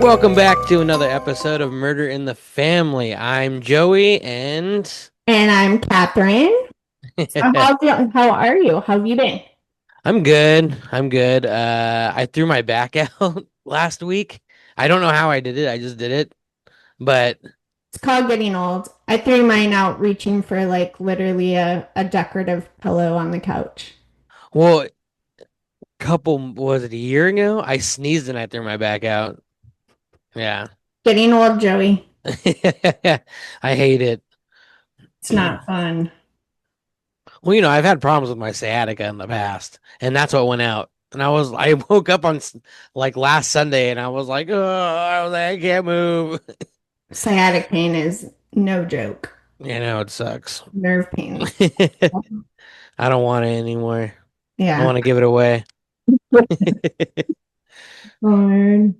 Welcome back to another episode of Murder in the Family. I'm Joey, and And I'm Catherine. So how are you? How have you been? I'm good. I'm good. I threw my back out last week. I don't know how I did it. I just did it. But It's called getting old. I threw mine out reaching for like literally a decorative pillow on the couch. well, was it a year ago? I sneezed and I threw my back out. Yeah. Getting old, Joey. I hate it. It's not fun. Well, I've had problems with my sciatica in the past, and that's what went out. And I woke up on like last Sunday, and I was like, oh, I can't move. Sciatic pain is no joke. It sucks. Nerve pains. I don't want it anymore. I Yeah. want to give it away. Lord.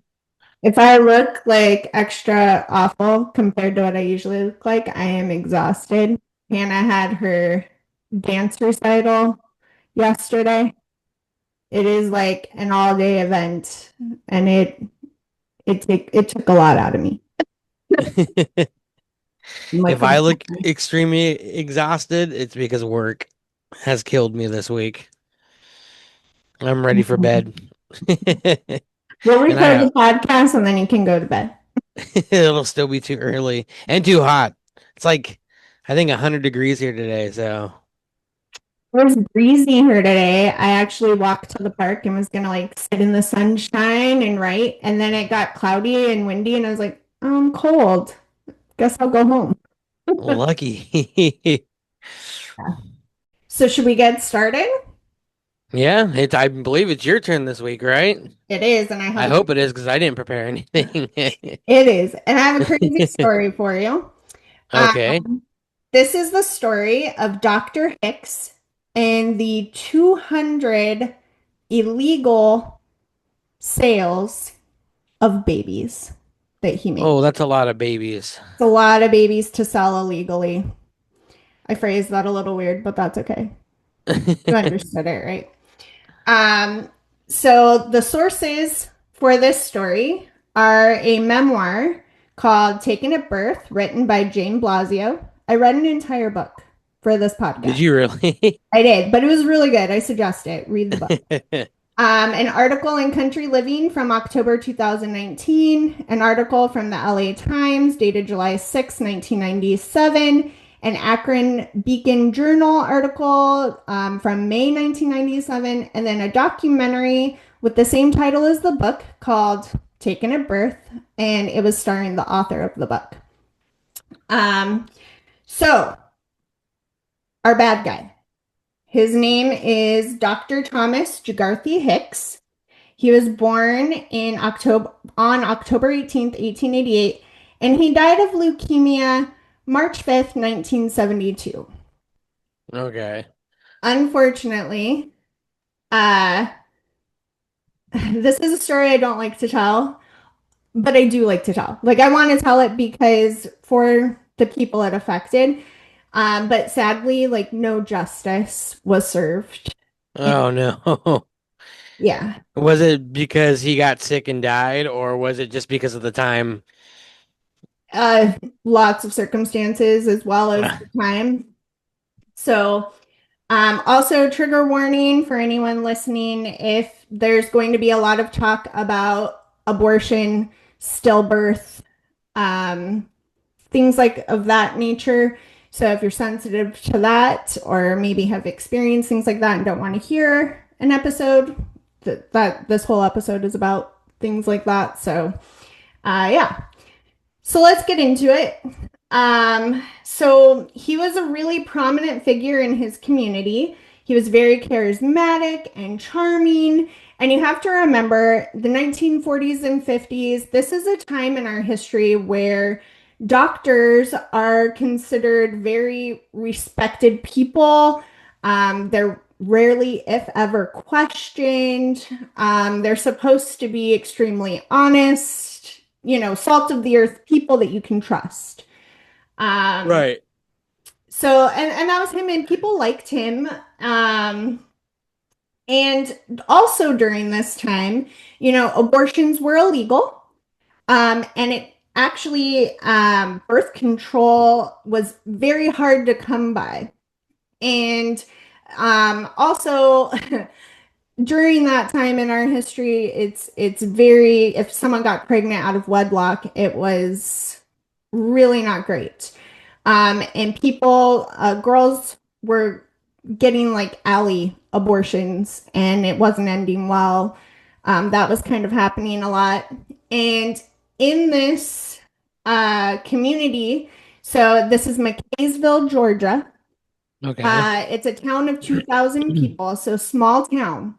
If I look like extra awful compared to what I usually look like, I am exhausted. Hannah had her dance recital yesterday. It is like an all day event, and it took a lot out of me. I'm like, If I look extremely exhausted, it's because work has killed me this week. I'm ready for bed. we'll And I record the podcast and then you can go to bed. it'll still be too early and too hot. It's like I think 100 degrees here today, so It was breezy here today. I actually walked to the park and was gonna like sit in the sunshine and write, and then it got cloudy and windy, and I was like, I'm cold. Guess I'll go home. lucky. So should we get started? Yeah, I believe it's your turn this week, right? It is, and I I have hope it is because I didn't prepare anything. it is, and I have a crazy story for you. Okay. This is the story of Dr. Hicks and the 200 illegal sales of babies that he made. Oh, that's a lot of babies. It's a lot of babies to sell illegally. I phrased that a little weird, but that's okay. You understood it, right? Um, so the sources for this story are a memoir called Taken at Birth, written by Jane Blasio. I read an entire book for this Did podcast. you really? I did, but it was really good. I suggest it. Read the book. An article in Country Living from October 2019, an article from the LA Times dated July 6, 1997, an Akron Beacon Journal article from May 1997, and then a documentary with the same title as the book called Taken at Birth, and it was starring the author of the book. Um, so, our bad guy. His name is Dr. Thomas Jagarthy Hicks. He was born on October 18th, 1888, and he died of leukemia March 5th, 1972. Okay. Unfortunately, uh, this is a story I don't like to tell, but I do like to tell. Like, I want to tell it because for the people it affected. But sadly, like, no justice was served. And Oh no. yeah, Was it because he got sick and died, or was it just because of the time? uh, lots of circumstances as well as the time. So, also, trigger warning for anyone listening if there's going to be a lot of talk about abortion, stillbirth, um, things like of that nature. So, if you're sensitive to that or maybe have experienced things like that and don't want to hear an episode, that this whole episode is about things like that. So, yeah. So let's get into it. So he was a really prominent figure in his community. He was very charismatic and charming. And you have to remember the 1940s and 50s, this is a time in our history where doctors are considered very respected people. They're rarely, if ever, questioned. They're supposed to be extremely honest, salt of the earth people that you can trust. Um, Right. so and that was him, and people liked him. And also during this time, abortions were illegal. And it actually, birth control was very hard to come by. And also, during that time in our history, it's very, if someone got pregnant out of wedlock, it was really not great. And people, girls were getting like alley abortions and it wasn't ending well. That was kind of happening a lot. And in this community, so this is McKaysville, Georgia. Okay. It's a town of 2,000 people, so small town.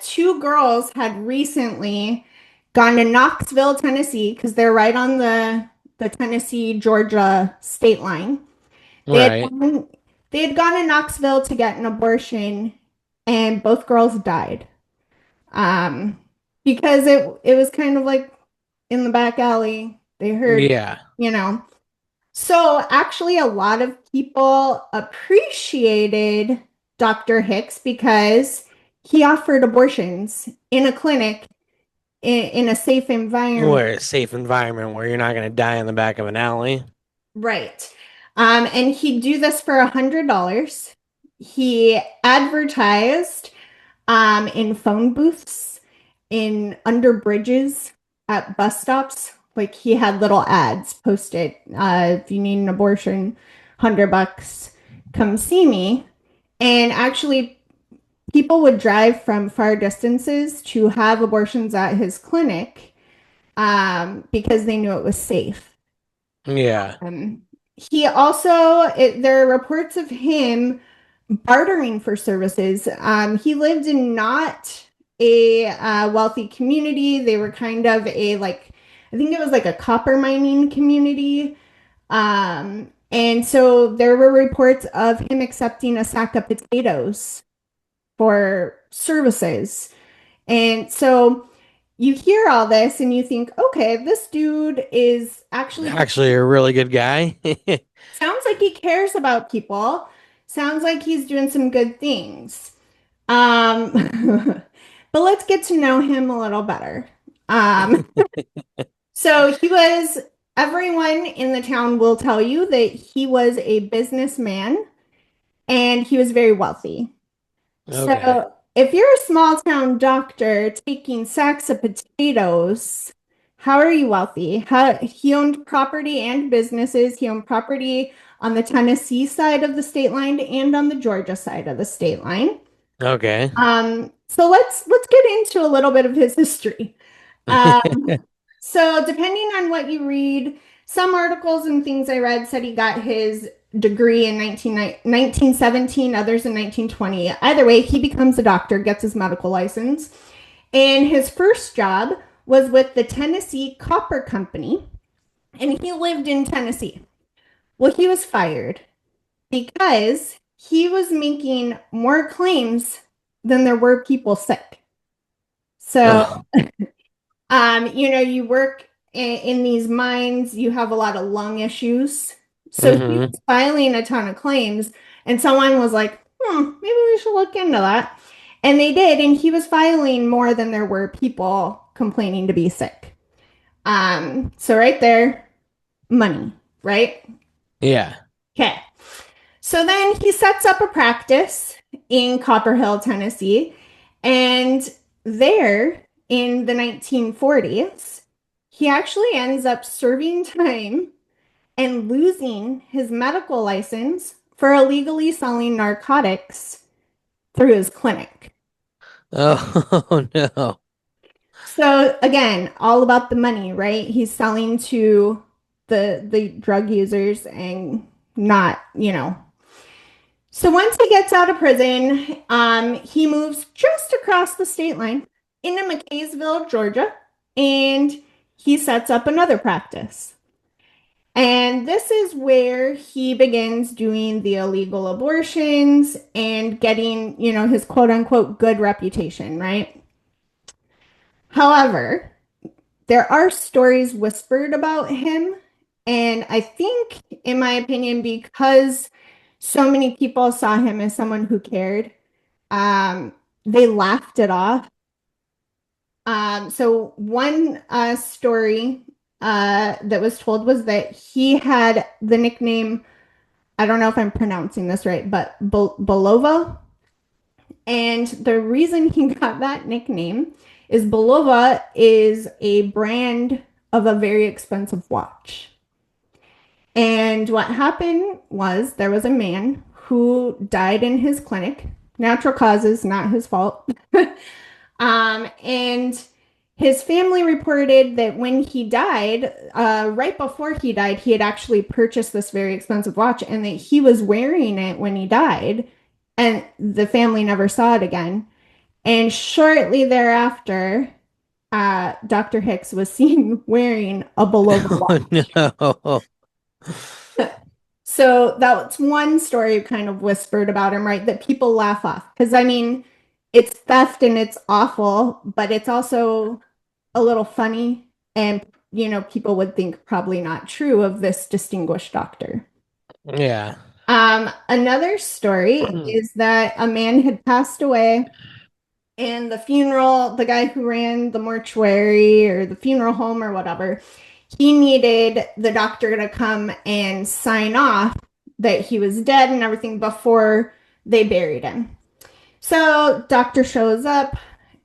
Two girls had recently gone to Knoxville, Tennessee, because they're right on the Tennessee-Georgia state line. They had Right. gone, they had gone to Knoxville to get an abortion, and both girls died. Um, because it was kind of like in the back alley. They heard, Yeah. you know. So actually, a lot of people appreciated Dr. Hicks because he offered abortions in a clinic in a safe environment. Where it's a safe environment where you're not going to die in the back of an alley. Right. And he'd do this for $100. He advertised in phone booths, in under bridges, at bus stops. Like he had little ads posted. If you need an abortion, $100, come see me. And actually, people would drive from far distances to have abortions at his clinic because they knew it was safe. Yeah. Um, he also, there are reports of him bartering for services. He lived in not a wealthy community. They were kind of a like, I think it was like a copper mining community. And so there were reports of him accepting a sack of potatoes for services. And so you hear all this and you think, okay, this dude is actually Actually, a really good guy. sounds like he cares about people. Sounds like he's doing some good things. Um, but let's get to know him a little better. Um, so he was, everyone in the town will tell you that he was a businessman and he was very wealthy. Okay. So if you're a small town doctor taking sacks of potatoes, how are you wealthy? He owned property and businesses. He owned property on the Tennessee side of the state line and on the Georgia side of the state line. Okay. So let's get into a little bit of his history. Um, so depending on what you read, some articles and things I read said he got his degree in 1917, others in 1920. Either way, he becomes a doctor, gets his medical license, and his first job was with the Tennessee Copper Company, and he lived in Tennessee. Well, he was fired because he was making more claims than there were people sick. So Oh. you work in these mines, you have a lot of lung issues. So he Hmm. was filing a ton of claims, and someone was like, maybe we should look into that. And they did, and he was filing more than there were people complaining to be sick. So right there, money, right? Yeah. Okay. So then he sets up a practice in Copper Hill, Tennessee, and there in the 1940s, he actually ends up serving time and losing his medical license for illegally selling narcotics through his clinic. Oh no. So again, all about the money, right? He's selling to the drug users and not, So once he gets out of prison, he moves just across the state line into McKaysville, Georgia, and he sets up another practice. And this is where he begins doing the illegal abortions and getting, his quote unquote good reputation, right? However, there are stories whispered about him. And I think, in my opinion, because so many people saw him as someone who cared, um, they laughed it off. So one story that was told was that he had the nickname, I don't know if I'm pronouncing this right, but Belova. And the reason he got that nickname is Belova is a brand of a very expensive watch. And what happened was there was a man who died in his clinic. Natural causes, not his fault. And his family reported that when he died, right before he died, he had actually purchased this very expensive watch and that he was wearing it when he died. And the family never saw it again. And shortly thereafter, Dr. Hicks was seen wearing a Bulova Oh watch. no. So that's one story kind of whispered about him, right? That people laugh off. Because I mean, it's theft and it's awful, but it's also a little funny. And, people would think probably not true of this distinguished doctor. Yeah. Another story is that a man had passed away, and the funeral, the guy who ran the mortuary or the funeral home or whatever, he needed the doctor to come and sign off that he was dead and everything before they buried him. So doctor shows up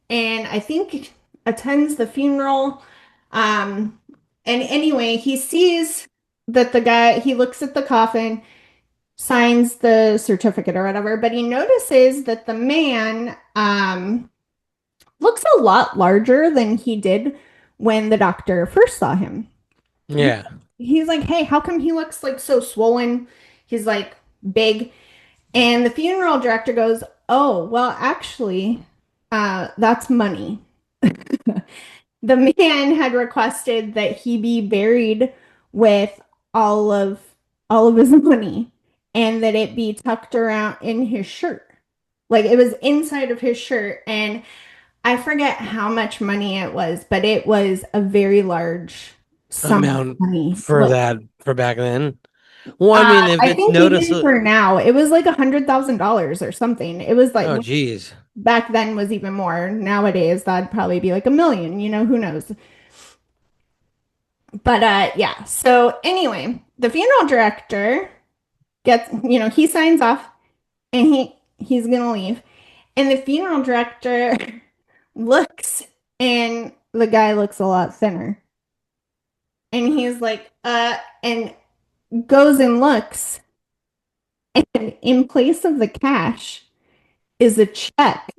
and I think attends the funeral. And anyway, he sees that the guy, he looks at the coffin, signs the certificate or whatever, but he notices that the man looks a lot larger than he did when the doctor first saw him. Yeah. He's like, hey, how come he looks like so swollen? He's like big. And the funeral director goes, oh, well, actually, that's money. The man had requested that he be buried with all of all of his money and that it be tucked around in his shirt. Like it was inside of his shirt. And I forget how much money it was, but it was a very large sum of Amount money. for Like, that for back then. Well, I mean, if I it's think even noticeable, for now, it was like $100,000 or something. It was like, oh which geez. back then was even more. Nowadays, that'd probably be like 1 million. Who knows? But yeah. So anyway, the funeral director gets, he signs off and he's gonna leave, and the funeral director looks, and the guy looks a lot thinner. And he's like, and goes and looks, and in place of the cash is a check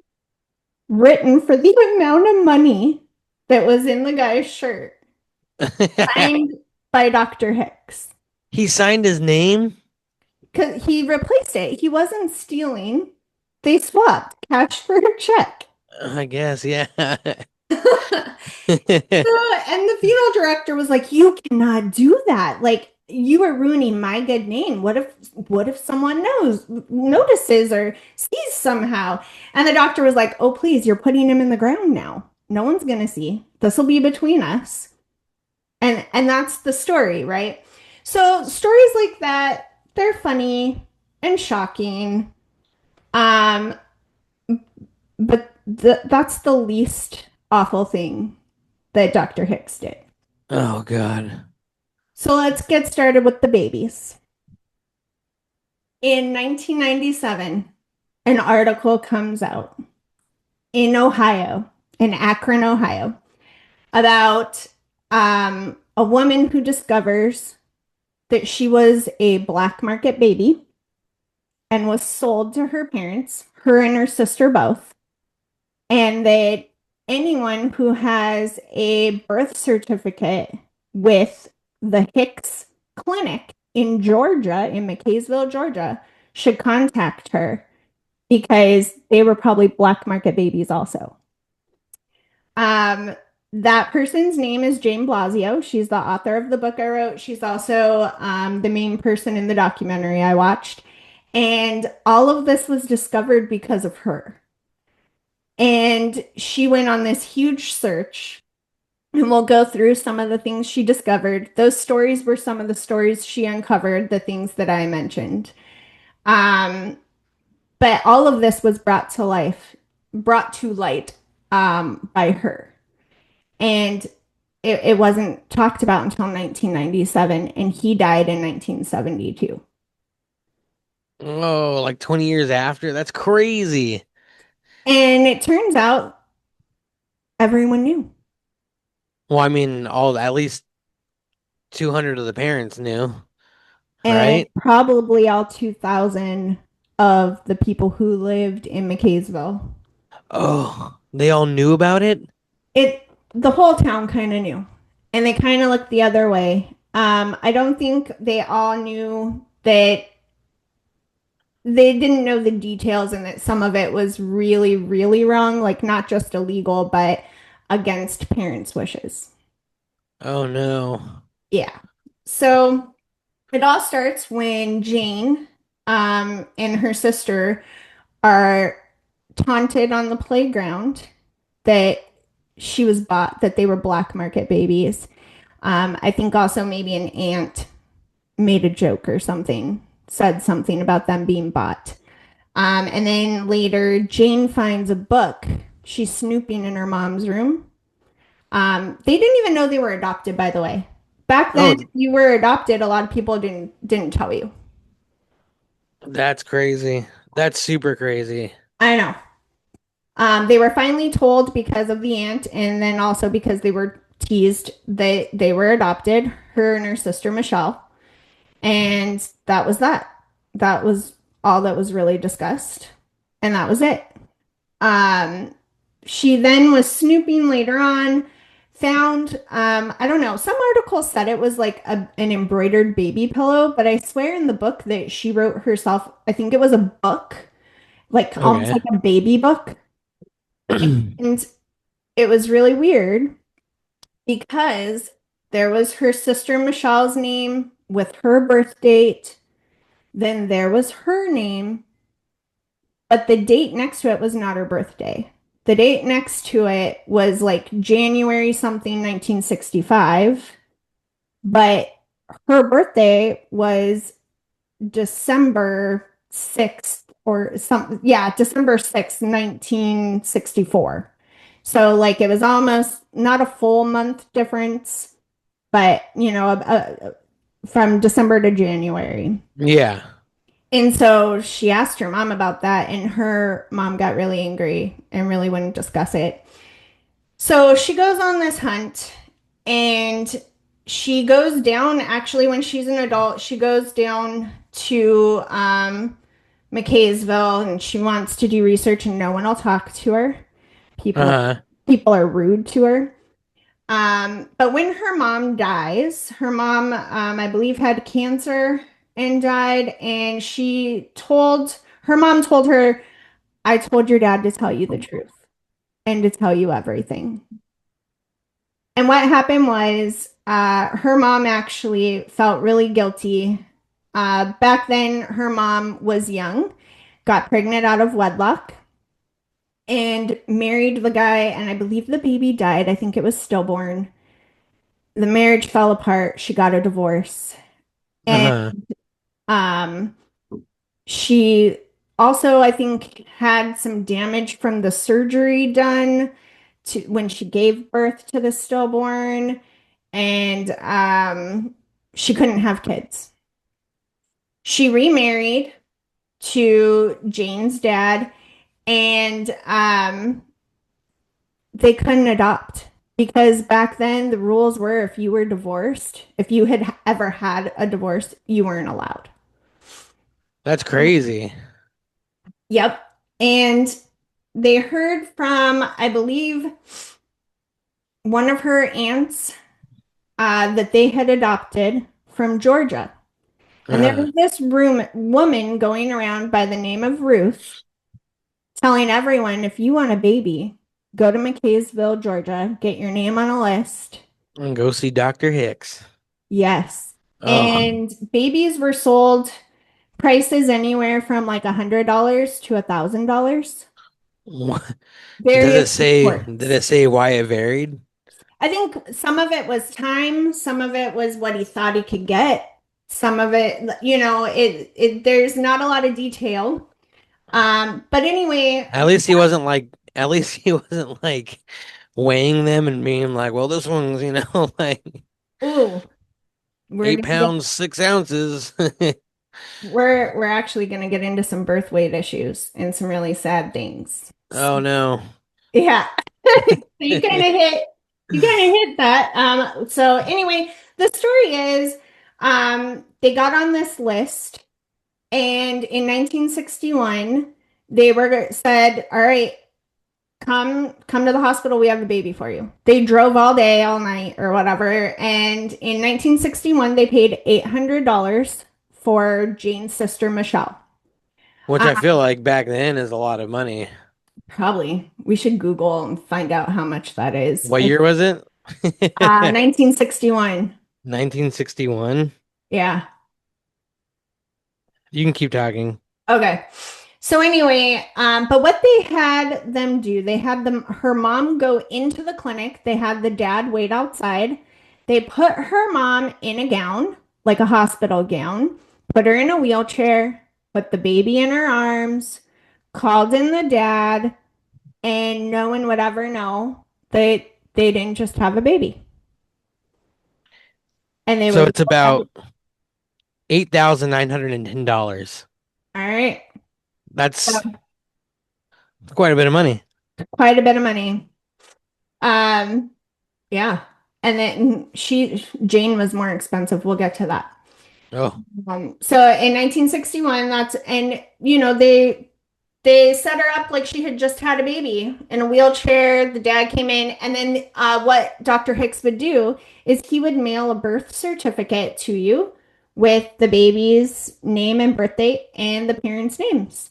written for the amount of money that was in the guy's shirt, signed by Dr. Hicks. He signed his name? Because he replaced it. He wasn't stealing. They swapped cash for a check. I guess, yeah. And the funeral director was like, "You cannot do that. Like, you are ruining my good name. What if someone notices or sees somehow?" And the doctor was like, "Oh, please, you're putting him in the ground now. No one's gonna see. This will be between us." And that's the story, right? So stories like that, they're funny and shocking. Um, but that's the least awful thing that Dr. Hicks did. Oh God. So let's get started with the babies. In 1997, an article comes out in Ohio, in Akron, Ohio, about a woman who discovers that she was a black market baby and was sold to her parents, her and her sister both, and that anyone who has a birth certificate with the Hicks Clinic in Georgia, in McKaysville, Georgia, should contact her because they were probably black market babies also. Um, that person's name is Jane Blasio. She's the author of the book I wrote. She's also the main person in the documentary I watched. And all of this was discovered because of her. And she went on this huge search, and we'll go through some of the things she discovered. Those stories were some of the stories she uncovered, the things that I mentioned. Um, but all of this was brought to light by her. and it wasn't talked about until 1997, and he died in 1972. Oh, like 20 years after? That's crazy. And it turns out everyone knew. Well, I mean, all at least 200 of the parents knew, And right? probably all 2,000 of the people who lived in McKaysville. Oh, they all knew about it? The whole town kind of knew, and they kind of looked the other way. I don't think they all knew that they didn't know the details and that some of it was really, really wrong, like not just illegal, but against parents' wishes. Oh no. Yeah. So it all starts when Jane, and her sister are taunted on the playground that she was bought, that they were black market babies. I think also maybe an aunt made a joke or something, said something about them being bought. And then later, Jane finds a book. She's snooping in her mom's room. They didn't even know they were adopted, by the way. Back then, Oh, if you were adopted, a lot of people didn't tell you. that's crazy. That's super crazy. I know. They were finally told because of the aunt, and then also because they were teased that they were adopted, her and her sister Michelle. And that was that. That was all that was really discussed. And that was it. Um, she then was snooping later on, found, I don't know, some articles said it was like an embroidered baby pillow, but I swear in the book that she wrote herself, I think it was a book, like almost Okay. like a baby book. And it was really weird because there was her sister Michelle's name with her birth date. Then there was her name, but the date next to it was not her birthday. The date next to it was like January something 1965, but her birthday was December 6th or something. Yeah, December 6th, 1964. So like it was almost not a full month difference, but from December to January. Yeah. And so she asked her mom about that, and her mom got really angry and really wouldn't discuss it. So she goes on this hunt, and she goes down, actually, when she's an adult, she goes down to McKaysville, and she wants to do research, and no one will talk to her. People Uh-huh. people are rude to her. But when her mom dies, her mom, I believe, had cancer and died. And her mom told her, I told your dad to tell you the truth and to tell you everything. And what happened was, her mom actually felt really guilty. Back then, her mom was young, got pregnant out of wedlock, and married the guy. And I believe the baby died. I think it was stillborn. The marriage fell apart. She got a divorce. And Uh-huh. um, she also, I think, had some damage from the surgery done to when she gave birth to the stillborn. And she couldn't have kids. She remarried to Jane's dad, and they couldn't adopt because back then the rules were if you were divorced, if you had ever had a divorce, you weren't allowed. That's crazy. Yep. And they heard from, I believe, one of her aunts that they had adopted from Georgia. And there Uh-huh. was this woman going around by the name of Ruth telling everyone if you want a baby, go to McKaysville, Georgia, get your name on a list. And go see Dr. Hicks. Yes. Oh. And babies were sold prices anywhere from like $100 to $1,000. What- Various did reports. it say why it varied? I think some of it was time, some of it was what he thought he could get. Some of it, there's not a lot of detail. But anyway, At least he wasn't like weighing them and being like, well, this one's, like Ooh, we're 8 pounds, 6 ounces. we're actually gonna get into some birth weight issues and some really sad things. Oh no. Yeah. So you kind of hit that. So anyway, the story is they got on this list and in 1961 they were said, "All right, come to the hospital, we have a baby for you." They drove all day, all night or whatever, and in 1961 they paid $800 for Jane's sister Michelle. Which I feel like back then is a lot of money. Probably. We should Google and find out how much that is. What It's year was it? 1961. 1961. Yeah. You can keep talking. Okay. So anyway, but what they had them do, they had her mom go into the clinic. They had the dad wait outside. They put her mom in a gown, like a hospital gown, put her in a wheelchair, put the baby in her arms, called in the dad, and no one would ever know that they didn't just have a baby. And they So would it's about $8,910. all right. That's So quite a bit of money. quite a bit of money. Um, yeah. And then Jane was more expensive. We'll get to that. Oh, So in 1961, they set her up like she had just had a baby in a wheelchair. The dad came in, and then what Dr. Hicks would do is he would mail a birth certificate to you with the baby's name and birth date and the parents' names.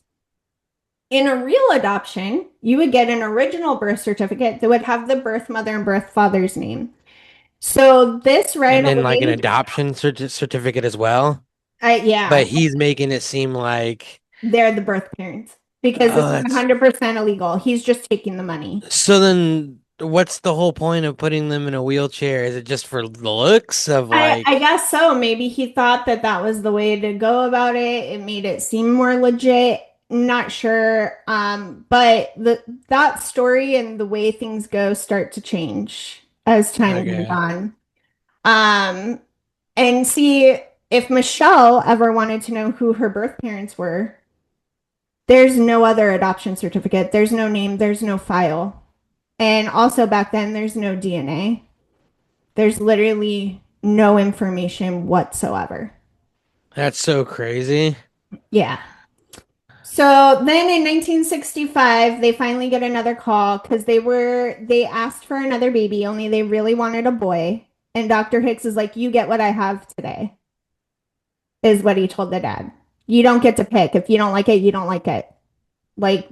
In a real adoption, you would get an original birth certificate that would have the birth mother and birth father's name. So this right and then like an away, adoption certificate as well. yeah, But he's making it seem like, they're the birth parents because oh, it's that's 100% illegal. He's just taking the money. so then what's the whole point of putting them in a wheelchair? Is it just for the looks of I like, guess so. Maybe he thought that that was the way to go about it. It made it seem more legit. Not sure. But that story and the way things go start to change as time goes okay, on. Um, and see if Michelle ever wanted to know who her birth parents were, there's no other adoption certificate. There's no name, there's no file. And also back then, there's no DNA. There's literally no information whatsoever. that's so crazy. Yeah. So then in 1965, they finally get another call because they asked for another baby, only they really wanted a boy. And Dr. Hicks is like, "You get what I have today," is what he told the dad. "You don't get to pick. If you don't like it, you don't like it. Like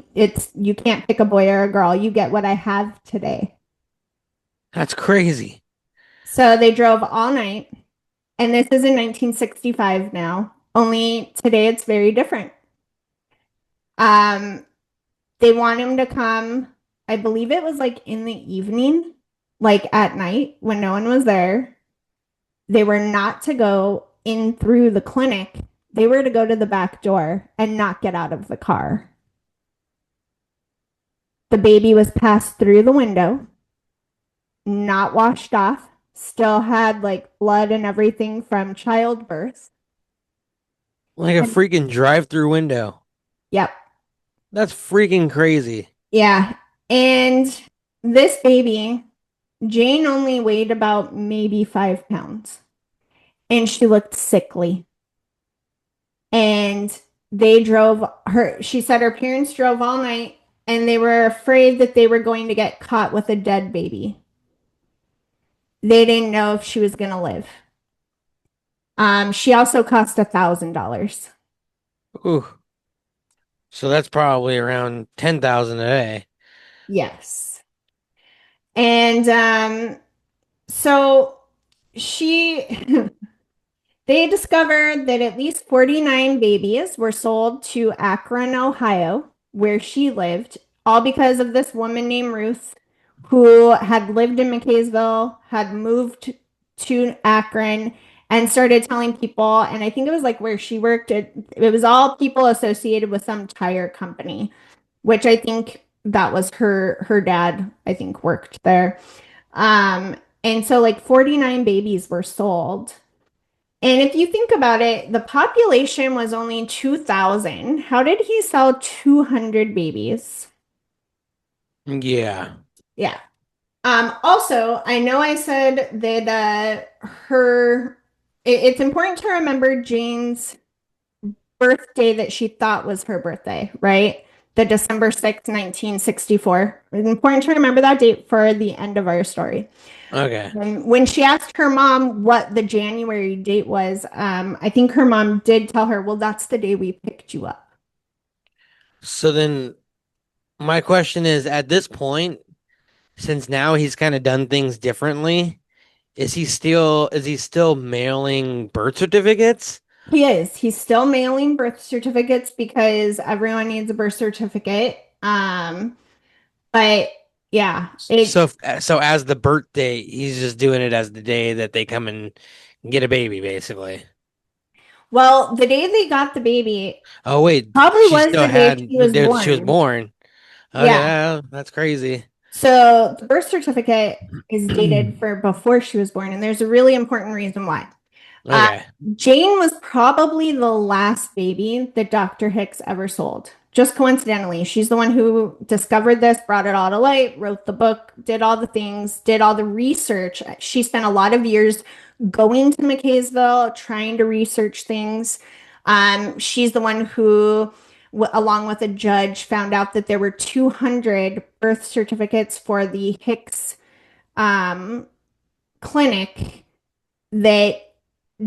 you can't pick a boy or a girl. You get what I have today." That's crazy. So they drove all night, and this is in 1965 now. Only today it's very different. Um, they want him to come, I believe it was like in the evening, like at night when no one was there. They were not to go in through the clinic. They were to go to the back door and not get out of the car. The baby was passed through the window, not washed off, still had like blood and everything from childbirth. Like a And freaking drive-through window. yep. That's freaking crazy. Yeah. And this baby, Jane only weighed about maybe 5 pounds and she looked sickly. And she said her parents drove all night and they were afraid that they were going to get caught with a dead baby. They didn't know if she was going to live. She also cost $1,000. Ooh. So that's probably around 10,000 a day. Yes. And so she they discovered that at least 49 babies were sold to Akron, Ohio, where she lived, all because of this woman named Ruth who had lived in McKaysville, had moved to Akron, and started telling people. And I think it was like where she worked, it was all people associated with some tire company, which I think that was her dad, I think, worked there. And so like 49 babies were sold. And if you think about it, the population was only 2,000. How did he sell 200 babies? Yeah. Yeah. Also, I know I said that it's important to remember Jane's birthday that she thought was her birthday, right? The December 6th, 1964. It's important to remember that date for the end of our story. Okay. And when she asked her mom what the January date was, I think her mom did tell her, well, that's the day we picked you up. So then my question is, at this point, since now he's kind of done things differently, is he still mailing birth certificates? He is. He's still mailing birth certificates because everyone needs a birth certificate. But yeah, So as the birth date, he's just doing it as the day that they come and get a baby, basically. well, the day they got the baby Oh wait, probably she was still the day had she was she was born. born. Okay, Yeah. that's crazy. So the birth certificate is dated for before she was born, and there's a really important reason why. Uh, Okay. Jane was probably the last baby that Dr. Hicks ever sold. Just coincidentally, she's the one who discovered this, brought it all to light, wrote the book, did all the things, did all the research. She spent a lot of years going to McKaysville, trying to research things. She's the one who, along with a judge, found out that there were 200 birth certificates for the Hicks um, clinic that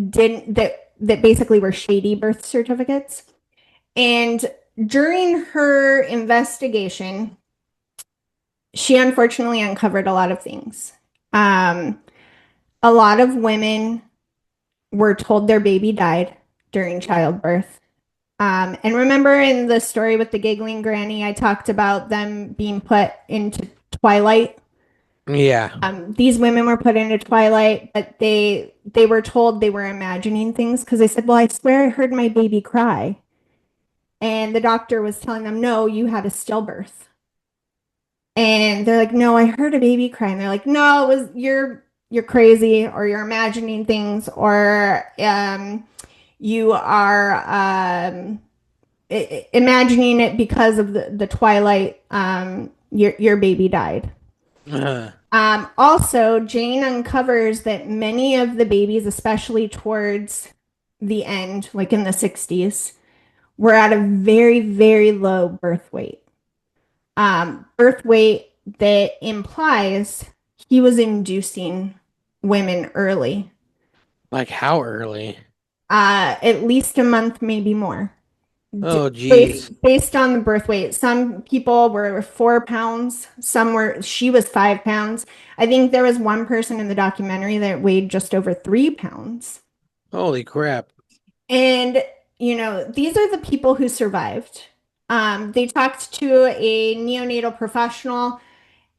didn't that basically were shady birth certificates. And during her investigation, she unfortunately uncovered a lot of things. Um, a lot of women were told their baby died during childbirth. And remember in the story with the giggling granny, I talked about them being put into twilight. Yeah. These women were put into twilight, but they were told they were imagining things because they said, "Well, I swear I heard my baby cry," and the doctor was telling them, "No, you had a stillbirth." And they're like, "No, I heard a baby cry," and they're like, "No, it was you're crazy, or you're imagining things, or you are imagining it because of the twilight. Your baby died." Uh, Also, Jane uncovers that many of the babies, especially towards the end, like in the 60s, were at a very, very low birth weight. Birth weight that implies he was inducing women early, like how early? at least a month, maybe more. Oh geez. Based on the birth weight. Some people were 4 pounds, some were, she was 5 pounds. I think there was one person in the documentary that weighed just over 3 pounds. Holy crap. And, these are the people who survived. They talked to a neonatal professional,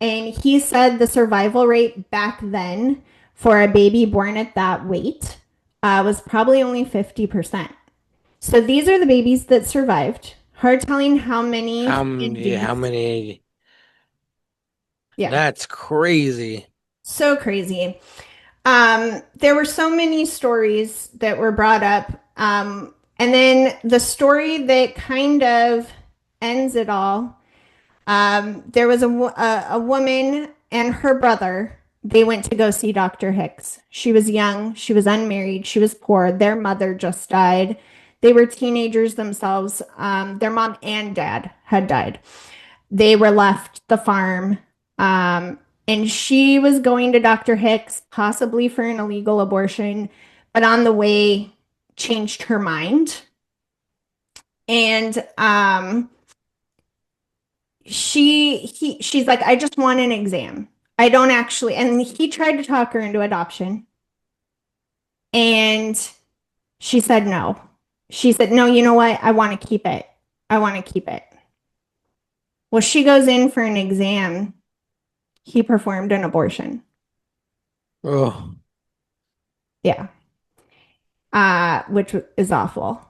and he said the survival rate back then for a baby born at that weight was probably only 50%. So these are the babies that survived. Hard telling how many Yeah, how induced. many? Yeah, That's crazy. so crazy. There were so many stories that were brought up. And then the story that kind of ends it all, there was a woman and her brother. They went to go see Dr. Hicks. She was young, she was unmarried, she was poor. Their mother just died. They were teenagers themselves. Their mom and dad had died. They were left the farm. And she was going to Dr. Hicks, possibly for an illegal abortion, but on the way changed her mind. And she's like, I just want an exam. I don't actually, and he tried to talk her into adoption. And she said no. She said, no, you know what? I want to keep it. I want to keep it. Well, she goes in for an exam. He performed an abortion. Oh, Yeah. Which is awful.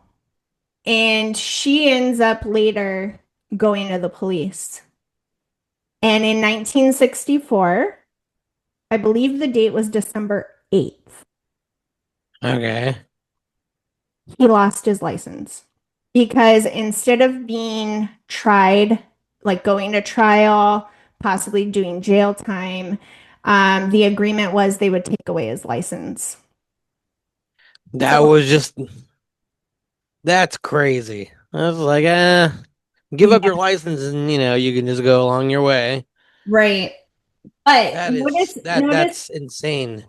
And she ends up later going to the police. And in 1964, I believe the date was December 8th, Okay. he lost his license because instead of being tried, like going to trial, possibly doing jail time, the agreement was they would take away his license. That So, was just that's crazy. I was like, give up yeah, your license and you can just go along your way. right. But That is notice that's insane.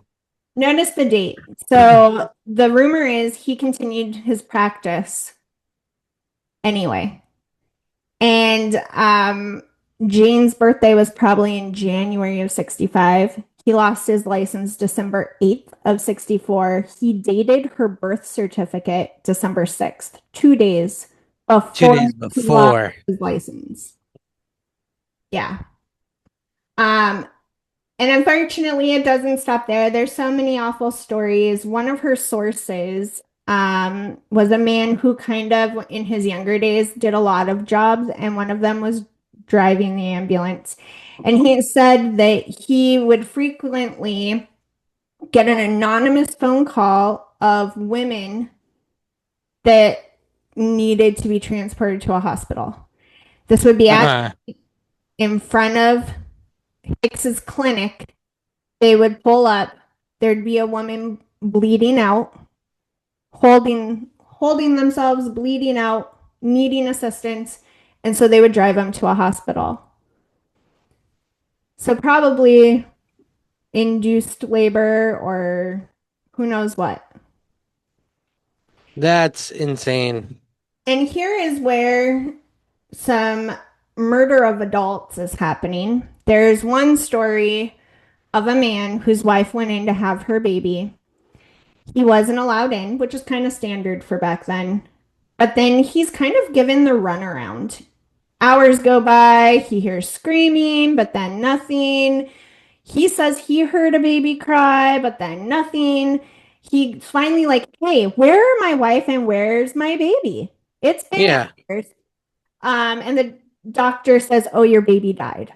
notice the date. So the rumor is he continued his practice anyway. And Jane's birthday was probably in January of 65. He lost his license December 8th of 64. He dated her birth certificate December 6th, 2 days Two before days he lost before. his license. Yeah. Um, And unfortunately, it doesn't stop there. There's so many awful stories. One of her sources was a man who kind of, in his younger days, did a lot of jobs, and one of them was driving the ambulance. And he said that he would frequently get an anonymous phone call of women that needed to be transported to a hospital. This would be Uh-huh. actually in front of Hicks's clinic. They would pull up. There'd be a woman bleeding out, holding themselves, bleeding out, needing assistance, and so they would drive them to a hospital. So probably induced labor or who knows what. That's insane. And here is where some murder of adults is happening. There's one story of a man whose wife went in to have her baby. He wasn't allowed in, which is kind of standard for back then. But then he's kind of given the runaround. Hours go by, he hears screaming, but then nothing. He says he heard a baby cry, but then nothing. He finally like, hey, where are my wife and where's my baby? It's been Yeah, hours. And the doctor says, oh, your baby died.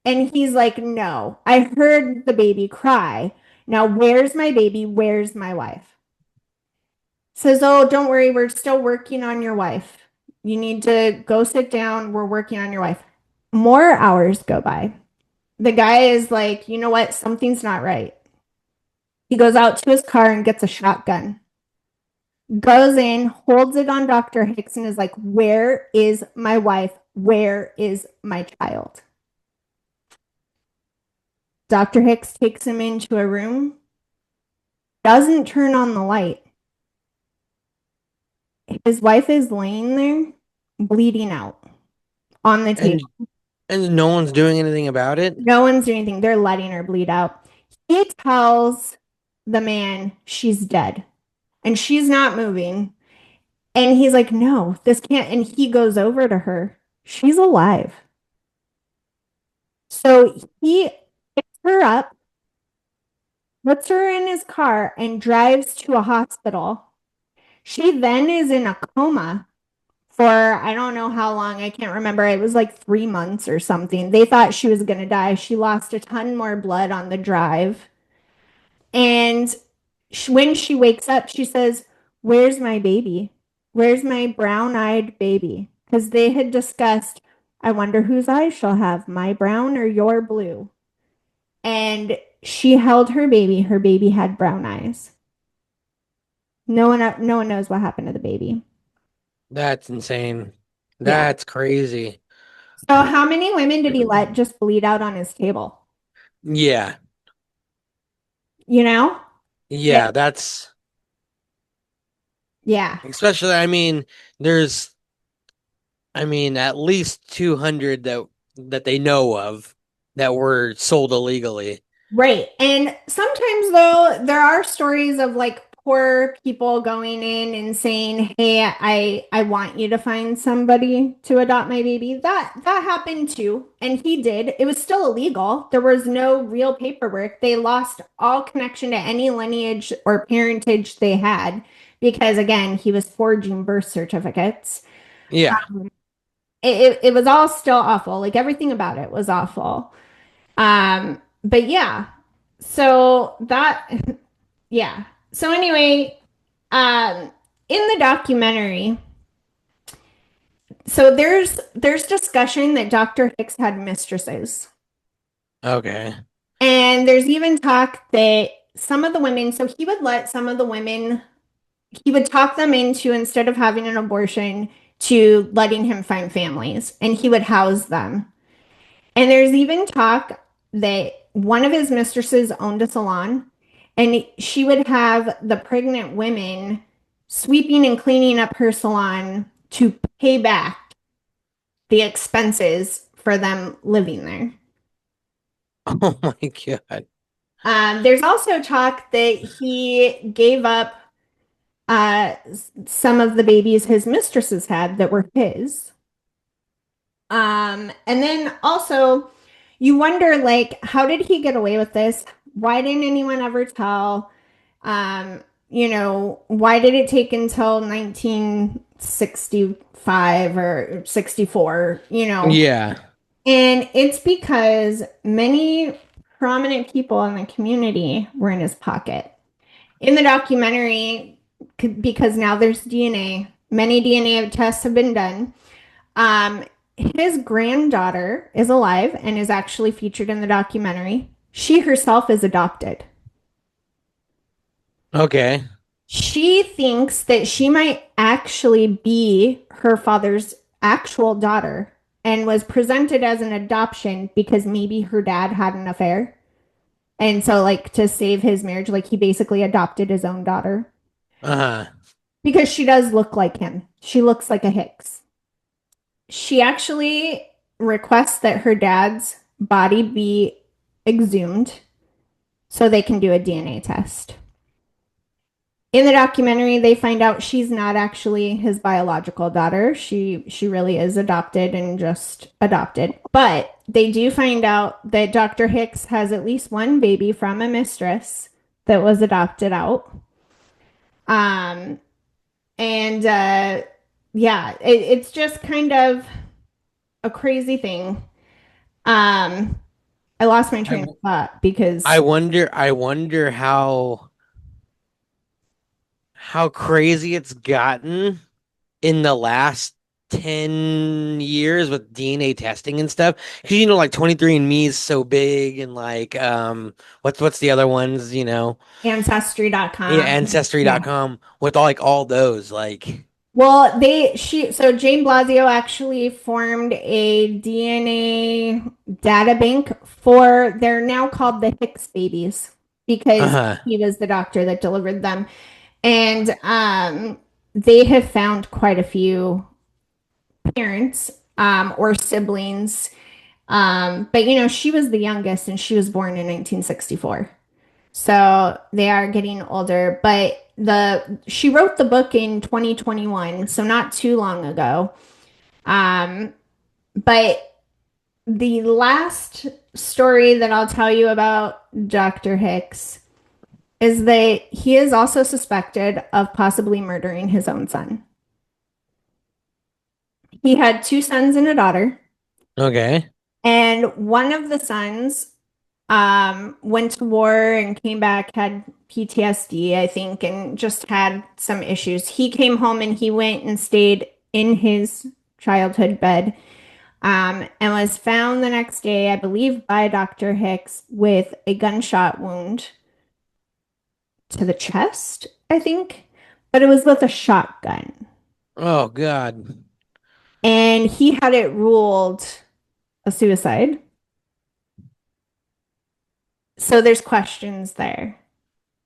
And he's like, no, I heard the baby cry. Now, where's my baby? Where's my wife? Says, oh, don't worry, we're still working on your wife. You need to go sit down. We're working on your wife. More hours go by. The guy is like, you know what? Something's not right. He goes out to his car and gets a shotgun, goes in, holds it on Dr. Hicks, and is like, where is my wife? Where is my child? Dr. Hicks takes him into a room, doesn't turn on the light. His wife is laying there, bleeding out on the table. and no one's doing anything about it. No one's doing anything. They're letting her bleed out. He tells the man she's dead and she's not moving. And he's like, no, this can't. And he goes over to her. She's alive. So he picks her up, puts her in his car, and drives to a hospital. She then is in a coma for I don't know how long. I can't remember. It was like 3 months or something. They thought she was going to die. She lost a ton more blood on the drive. And when she wakes up, she says, where's my baby? Where's my brown eyed baby? Because they had discussed, I wonder whose eyes she'll have, my brown or your blue. And she held her baby. Her baby had brown eyes. No one knows what happened to the baby. That's insane. Yeah. That's crazy. So how many women did he let just bleed out on his table? Yeah. You know? It, Yeah, that's yeah. especially there's at least 200 that they know of that were sold illegally. Right. And sometimes though, there are stories of like poor people going in and saying, "Hey, I want you to find somebody to adopt my baby." That happened too, and he did. It was still illegal. There was no real paperwork. They lost all connection to any lineage or parentage they had because again, he was forging birth certificates. Yeah. it was all still awful. Like everything about it was awful. But yeah, so that, yeah. So anyway, um, in the documentary, so there's discussion that Dr. Hicks had mistresses. Okay. And there's even talk that some of the women, so he would let some of the women, he would talk them into, instead of having an abortion, to letting him find families and he would house them. And there's even talk that one of his mistresses owned a salon and she would have the pregnant women sweeping and cleaning up her salon to pay back the expenses for them living there. Oh my God. There's also talk that he gave up uh, some of the babies his mistresses had that were his. And then also, you wonder, like, how did he get away with this? Why didn't anyone ever tell? Why did it take until 1965 or 64, Yeah. And it's because many prominent people in the community were in his pocket. In the documentary, because now there's DNA, many DNA tests have been done. Um, his granddaughter is alive and is actually featured in the documentary. She herself is adopted. Okay. She thinks that she might actually be her father's actual daughter and was presented as an adoption because maybe her dad had an affair. And so, like, to save his marriage, like, he basically adopted his own daughter Uh-huh. because she does look like him. She looks like a Hicks. She actually requests that her dad's body be exhumed so they can do a DNA test. In the documentary, they find out she's not actually his biological daughter. She really is adopted and just adopted. But they do find out that Dr. Hicks has at least one baby from a mistress that was adopted out. Um, and yeah, it's just kind of a crazy thing. Um, I lost my I, train of w- thought because I wonder how crazy it's gotten in the last 10 years with DNA testing and stuff. Because like 23andMe is so big and like what's the other ones, Yeah, ancestry.com. Yeah. Ancestry.com with all those like Well, so Jane Blasio actually formed a DNA data bank for, they're now called the Hicks babies because uh-huh. he was the doctor that delivered them. And they have found quite a few parents or siblings. But she was the youngest and she was born in 1964. So they are getting older, but she wrote the book in 2021, so not too long ago. Um, but the last story that I'll tell you about Dr. Hicks is that he is also suspected of possibly murdering his own son. He had two sons and a daughter, Okay. and one of the sons went to war and came back, had PTSD, I think, and just had some issues. He came home and he went and stayed in his childhood bed, and was found the next day, I believe, by Dr. Hicks with a gunshot wound to the chest, I think, but it was with a shotgun. Oh God. And he had it ruled a suicide. So there's questions there.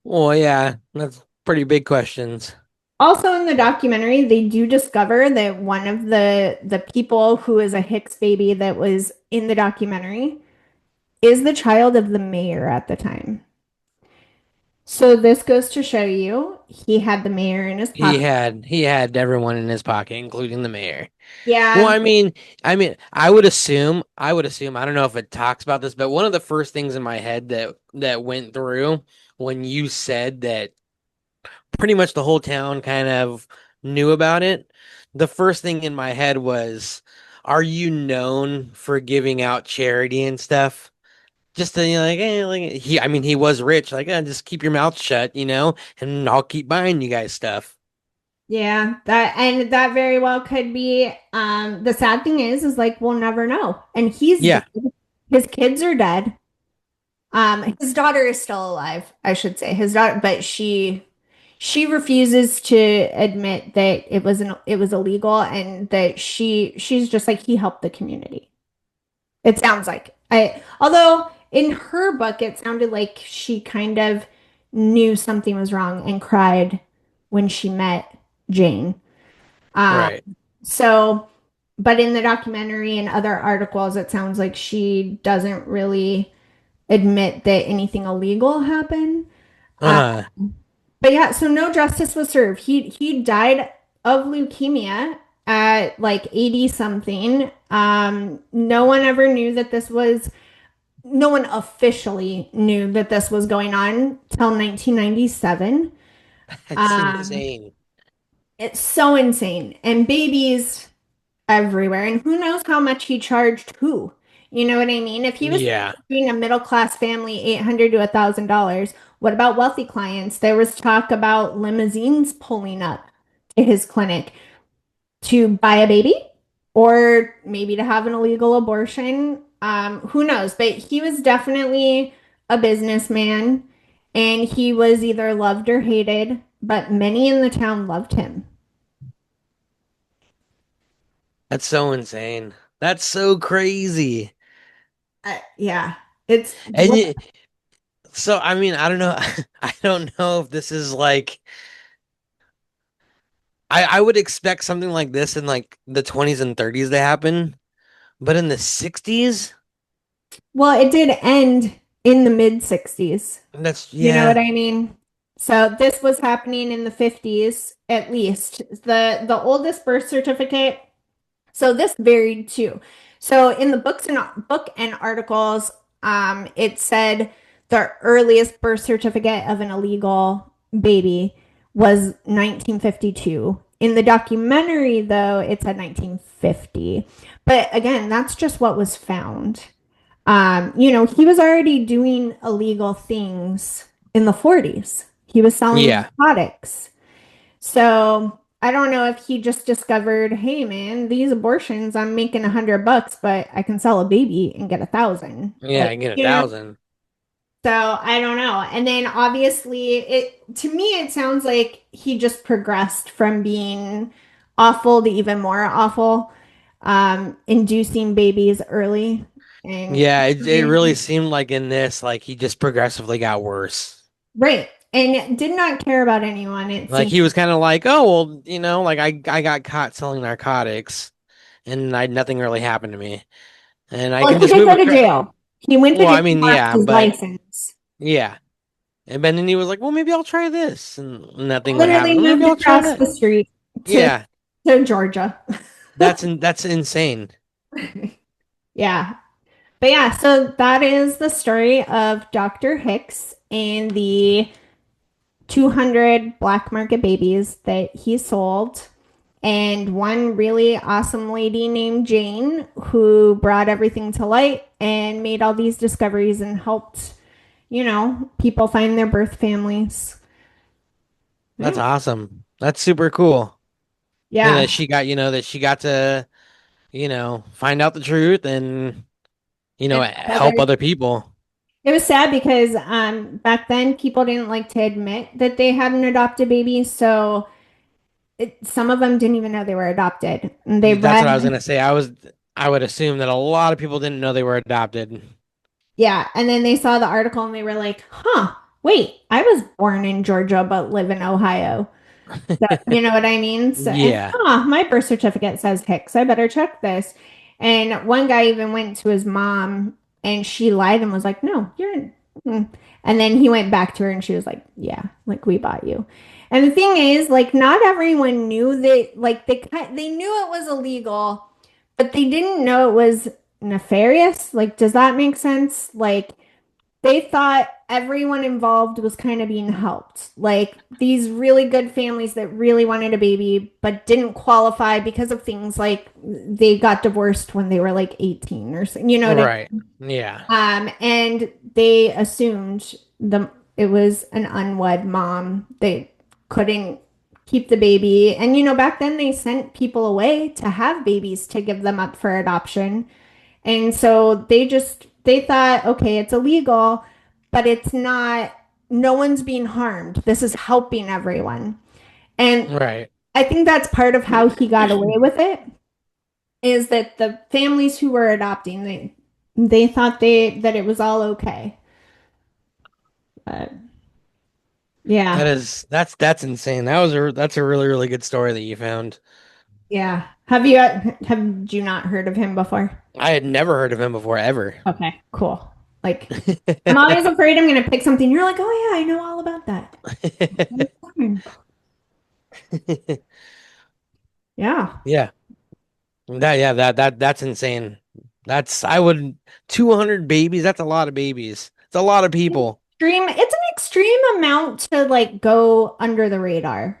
Well, yeah, that's pretty big questions. Also in the documentary, they do discover that one of the people who is a Hicks baby that was in the documentary is the child of the mayor at the time. So this goes to show you he had the mayor in his He pocket. had he had everyone in his pocket, including the mayor. Well, Yeah, I would assume, I don't know if it talks about this, but one of the first things in my head that went through when you said that pretty much the whole town kind of knew about it, the first thing in my head was, are you known for giving out charity and stuff? Just to, like, like I mean, he was rich. Like, just keep your mouth shut, and I'll keep buying you guys stuff. Yeah, that very well could be. The sad thing is like we'll never know. And he's dead. Yeah, His kids are dead. His daughter is still alive, I should say. His daughter, but she refuses to admit that it was illegal and that she's just like he helped the community. It sounds like. Although in her book it sounded like she kind of knew something was wrong and cried when she met Jane. Um, right. so, but in the documentary and other articles, it sounds like she doesn't really admit that anything illegal happened. Uh, Uh, but yeah, so no justice was served. He died of leukemia at like 80 something. No one officially knew that this was going on till 1997. that's Um, insane. it's so insane. And babies everywhere. And who knows how much he charged who? You know what I mean? If he was Yeah, being a middle class family, 800 to $1,000, what about wealthy clients? There was talk about limousines pulling up to his clinic to buy a baby or maybe to have an illegal abortion. Who knows? But he was definitely a businessman and he was either loved or hated, but many in the town loved him. that's so insane. That's so crazy. Yeah, it's And so, I mean, I don't know. I don't know if this is like, I would expect something like this in like the 20s and 30s to happen, but in the 60s, well, it did end in the mid 60s. that's, You know what yeah, I mean? So this was happening in the 50s at least. The oldest birth certificate. So this varied too. So in the book and articles, it said the earliest birth certificate of an illegal baby was 1952. In the documentary, though, it said 1950. But again, that's just what was found. He was already doing illegal things in the 40s. He was selling yeah, narcotics. So I don't know if he just discovered, hey man, these abortions, I'm making $100, but I can sell a baby and get 1,000. yeah, Like, I get 1,000. so I don't know. And then obviously it to me it sounds like he just progressed from being awful to even more awful, inducing babies early and Yeah, it really seemed like in this, like he just progressively got worse. right. And did not care about anyone, it Like seemed. he was kind of like, oh, well, like I got caught selling narcotics and nothing really happened to me. And I Well, can he just did move go to across. jail. He went to Well, jail I mean, and lost yeah, his but license. yeah. And then he was like, well, maybe I'll try this. And nothing would happen. Literally Well, maybe moved I'll try across that. the street to Yeah, Georgia. that's insane. Yeah. But yeah, so that is the story of Dr. Hicks and the 200 black market babies that he sold. And one really awesome lady named Jane who brought everything to light and made all these discoveries and helped, people find their birth families. That's Yeah. awesome. That's super cool. And Yeah. that she got to, find out the truth and, And help other people. it was sad because back then people didn't like to admit that they had an adopted baby. So some of them didn't even know they were adopted. And they That's what I was read, gonna say. I would assume that a lot of people didn't know they were adopted. yeah. And then they saw the article and they were like, huh, wait, I was born in Georgia but live in Ohio. So, you know what I mean? So, and Yeah, my birth certificate says Hicks. I better check this. And one guy even went to his mom and she lied and was like, no, you're. Mm. And then he went back to her and she was like, yeah, like we bought you. And the thing is, like, not everyone knew that, like, they knew it was illegal, but they didn't know it was nefarious. Like, does that make sense? Like, they thought. everyone involved was kind of being helped. Like these really good families that really wanted a baby but didn't qualify because of things like they got divorced when they were like 18 or so, you know what I Right. Yeah. and they assumed it was an unwed mom. They couldn't keep the baby. And back then they sent people away to have babies to give them up for adoption. And so they thought, okay, it's illegal, but it's not, no one's being harmed. This is helping everyone. And Right. I think that's part of how he got away with it is that the families who were adopting, they thought that it was all okay. But yeah, That's insane. That's a really, really good story that you found. yeah. Have you not heard of him before? I had never heard of him before ever. Okay, cool. Like I'm always afraid I'm gonna pick something. You're like, oh yeah, I know all about that. Yeah. Yeah. That's insane. That's I would 200 babies, that's a lot of babies. It's a lot of people. It's an extreme amount to like go under the radar.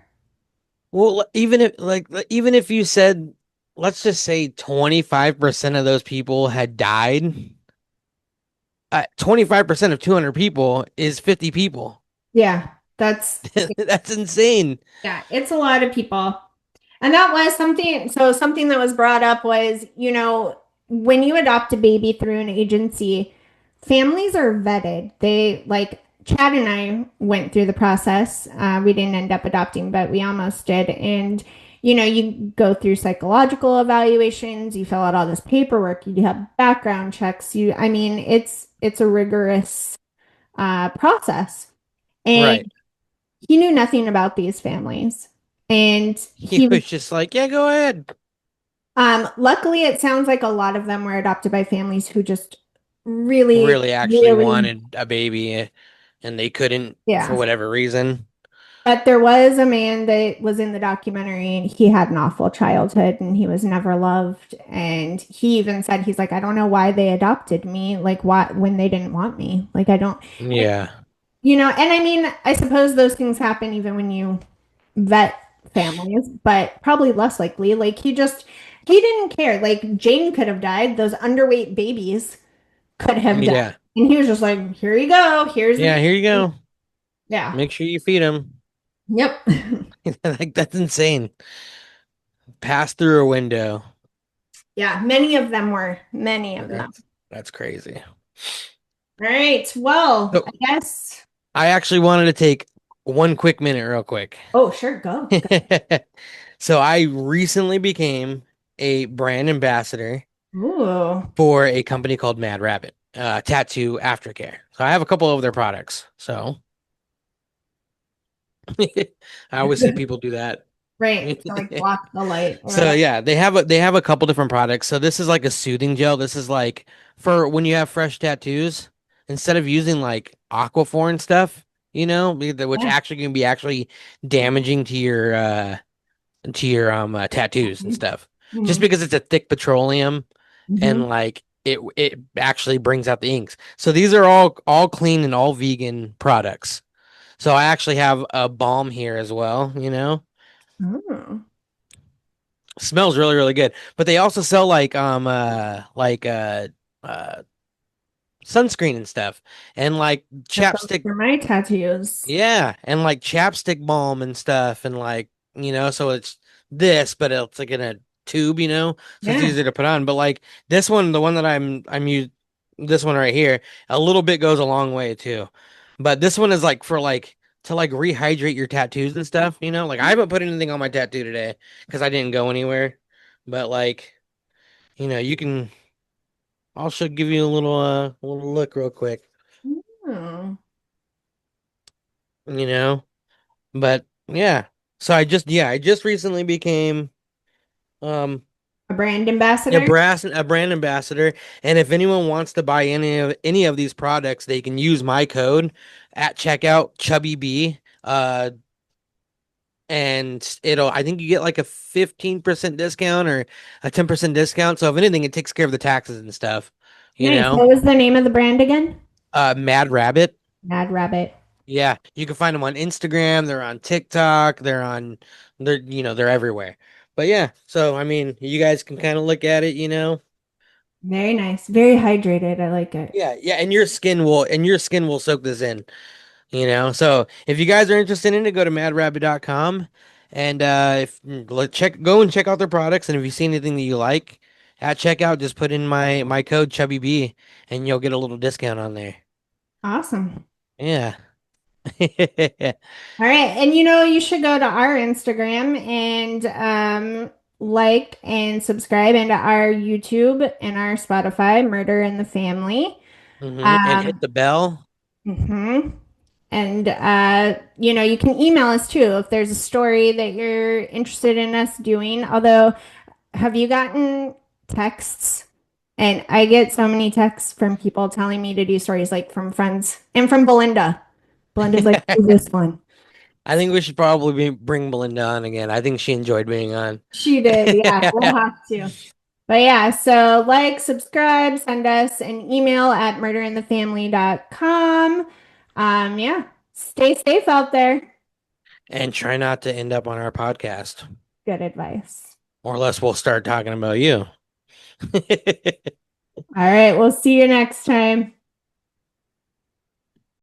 Well, even if you said let's just say 25% of those people had died, 25% of 200 people is 50 people. Yeah, that's That's insane. yeah, it's a lot of people. And that was something, so something that was brought up was, when you adopt a baby through an agency, families are vetted. They like Chad and I went through the process. We didn't end up adopting, but we almost did. And, you go through psychological evaluations, you fill out all this paperwork, you have background checks. I mean, it's a rigorous process. And Right. he knew nothing about these families. And He he was was just like, yeah, go ahead. luckily, it sounds like a lot of them were adopted by families who just really, Really actually really, wanted a baby and they couldn't for yeah. whatever reason. But there was a man that was in the documentary and he had an awful childhood and he was never loved. And he even said, he's like, I don't know why they adopted me, like, why, when they didn't want me. Like, I don't, and, Yeah. and I mean, I suppose those things happen even when you vet families, but probably less likely. Like, he didn't care. Like, Jane could have died. Those underweight babies could have died. Yeah. And he was just like, here you go. Here's the Yeah, here you baby. go. Yeah. Make sure you feed him. Yep. Like that's insane. Pass through a window. Yeah. Many of them were. Many of them. That's crazy. All right. Well, So I guess. I actually wanted to take one quick minute real quick. Oh, sure. Go. So I recently became a brand ambassador Ooh. for a company called Mad Rabbit, tattoo aftercare. So I have a couple of their products. So I always see people do that. Right. To like block the light or So whatever. yeah, they have a couple different products. So this is like a soothing gel. This is like for when you have fresh tattoos, instead of using like Aquaphor and stuff, which Yeah. actually can be actually damaging to your tattoos and stuff. Just Mhm. because it's a thick petroleum and Mhm. like it actually brings out the inks. So these are all clean and all vegan products. So I actually have a balm here as well. Oh. Smells really, really good. But they also sell uh sunscreen and stuff and like Get those chapstick. for my tattoos. Yeah, and like chapstick balm and stuff and so it's this, but it's like in a tube, so it's Yeah. easier to put on. But like this one, the one that I'm using, this one right here, a little bit goes a long way too. But this one is like for like to like rehydrate your tattoos and stuff. Like I haven't put anything on my tattoo today because I didn't go anywhere. But like, you can also give you a little look real quick, Oh. you know. But yeah. So I just recently became um A brand a ambassador? brand ambassador, and if anyone wants to buy any of these products, they can use my code at checkout Chubby B. And I think you get like a 15% discount or a 10% discount. So if anything, it takes care of the taxes and stuff, you Nice. know. What was the name of the brand again? Mad Rabbit. Mad Rabbit. Yeah, you can find them on Instagram, they're on TikTok, they're everywhere. But yeah, so I mean, you guys can kind of look at it. Very nice. Very hydrated. I like it. Yeah, yeah, and your skin will soak this in. So if you guys are interested in it, go to madrabbit.com and if check go and check out their products, and if you see anything that you like at checkout, just put in my code ChubbyB and you'll get a little discount on there. Awesome. Yeah. All right. And you should go to our Instagram and like and subscribe, and to our YouTube and our Spotify, Murder in the Family. And hit Um, the bell. mhm. And you can email us too if there's a story that you're interested in us doing. Although, have you gotten texts? And I get so many texts from people telling me to do stories, like from friends and from Belinda. Belinda's like, do this one. I think we should probably bring Belinda on again. I think she enjoyed being on. She did. Yeah, we'll have to. But yeah, so like, subscribe, send us an email at murderinthefamily.com. Yeah, stay safe out there. And try not to end up on our podcast, Good advice. or else we'll start talking about you. All right, we'll see you next time.